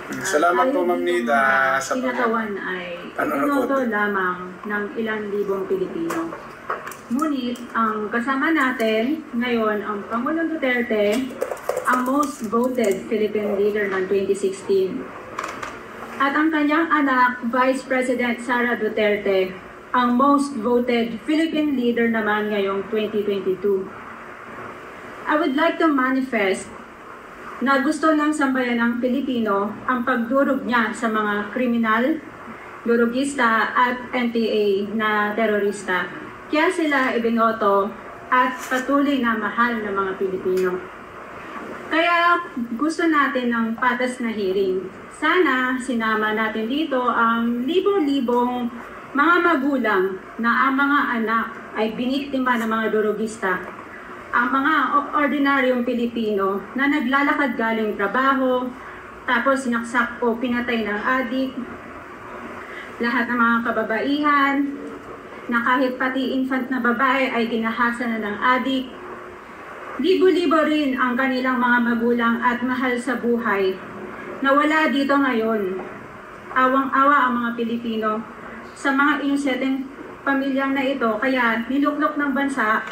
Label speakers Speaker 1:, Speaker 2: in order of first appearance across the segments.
Speaker 1: Salamat po, Ma'am Nida, sa
Speaker 2: pinatawan ay inoto lamang ng ilang libong Pilipino. Ngunit ang kasama natin ngayon ang Pangulong Duterte, ang most voted Philippine leader ng 2016. At ang kanyang anak, Vice President Sara Duterte, ang most voted Philippine leader naman ngayong 2022. I would like to manifest na gusto ng sambayan ng Pilipino ang pagdurog niya sa mga kriminal, durugista at NPA na terorista. Kaya sila ibinoto at patuloy na mahal ng mga Pilipino. Kaya gusto natin ng patas na hearing. Sana sinama natin dito ang libo-libong mga magulang na ang mga anak ay biniktima ng mga durugista. Ang mga ordinaryong Pilipino na naglalakad galing trabaho, tapos sinaksak o pinatay ng adik, lahat ng mga kababaihan, na kahit pati infant na babae ay ginahasa na ng adik. Libo-libo rin ang kanilang mga magulang at mahal sa buhay na wala dito ngayon. Awang-awa ang mga Pilipino sa mga inosenteng pamilyang na ito, kaya niluklok ng bansa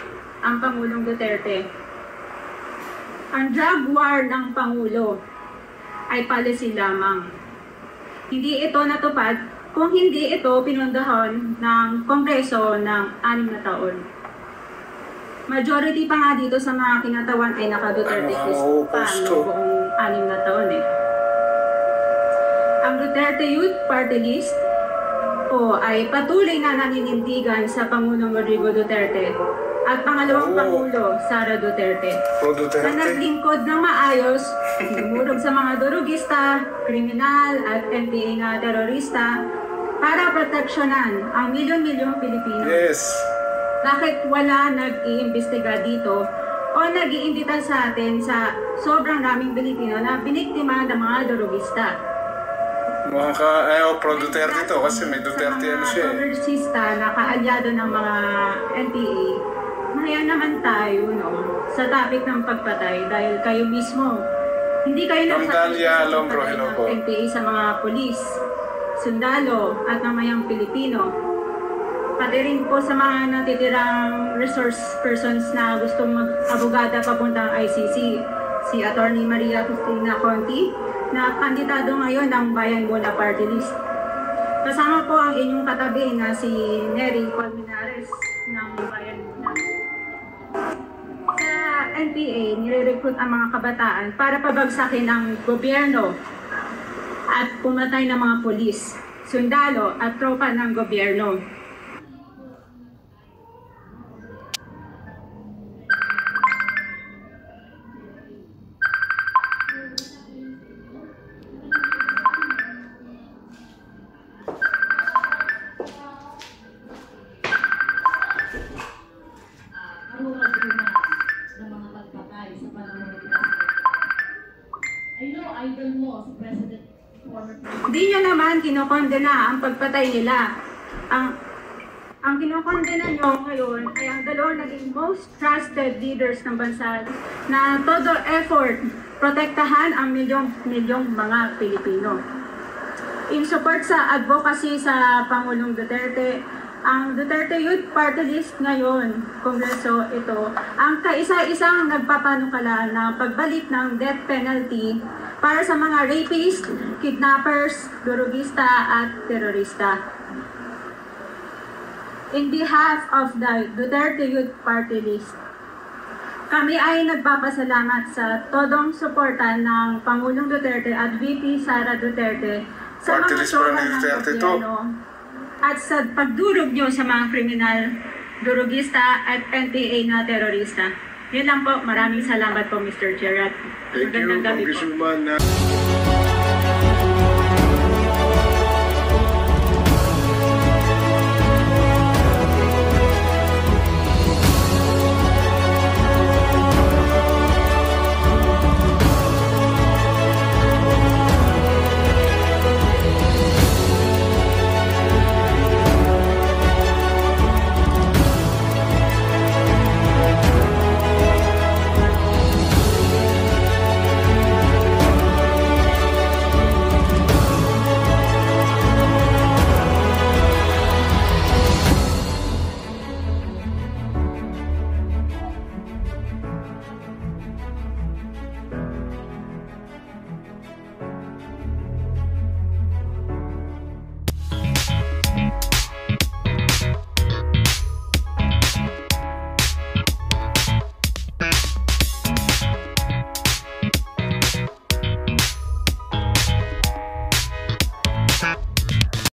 Speaker 2: ang Pangulong Duterte. Ang drug war ng Pangulo ay policy lamang. Hindi ito natupad kung hindi ito pinundahan ng Kongreso ng 6 na taon. Majority pa nga dito sa mga kinatawan ay naka-Duterte pa buong 6 na taon eh. Ang Duterte Youth Party List ay patuloy na naninindigan sa Pangulong Rodrigo Duterte at pangalawang Pangulo, Sara Duterte, na naglingkod ng maayos, dumurog sa mga durugista, kriminal at NPA na terorista para proteksyonan ang milyon-milyong Pilipino.
Speaker 1: Yes.
Speaker 2: Bakit wala nag-iimbestiga dito o nag-iimbita sa atin sa sobrang raming Pilipino na biniktima ng mga durugista?
Speaker 1: Mukhang pro Duterte to kasi may Duterte ano siya.
Speaker 2: Sa mga progresista na kaalyado ng mga NPA, maya naman tayo sa topic ng pagpatay dahil kayo mismo, hindi kayo nagsasabi ng pagpatay ng NPA sa mga pulis, sundalo at mamayang Pilipino. Pati rin po sa mga natitirang resource persons na gustong mag-abogada papuntang ICC, si Attorney Maria Cristina Conti, na kandidato ngayon ng Bayan Muna Party List. Kasama po ang inyong katabi na si Nery Colmenares ng Bayan Muna. Sa NPA, nire-recruit ang mga kabataan para pabagsakin ang gobyerno at pumatay ng mga pulis, sundalo at tropa ng gobyerno. Hindi nyo naman kinokondena ang pagpatay nila. Ang kinokondena nyo ngayon ay ang dalawang naging most trusted leaders ng bansa na todo effort protektahan ang milyong-milyong mga Pilipino. In support sa advocacy sa Pangulong Duterte, ang Duterte Youth Party List ngayon, Kongreso ito, ang kaisa-isang nagpapanukala na pagbalik ng death penalty para sa mga rapist, kidnappers, durugista at terorista. In behalf of the Duterte Youth Party List, kami ay nagpapasalamat sa todong suporta ng Pangulong Duterte at VP Sara Duterte sa mga tropa ng gobyerno at sa pagdurog nyo sa mga kriminal, durugista at NPA na terorista. Yun lang po. Maraming salamat po, Mr. Chair.
Speaker 1: Thank you, Congresswoman.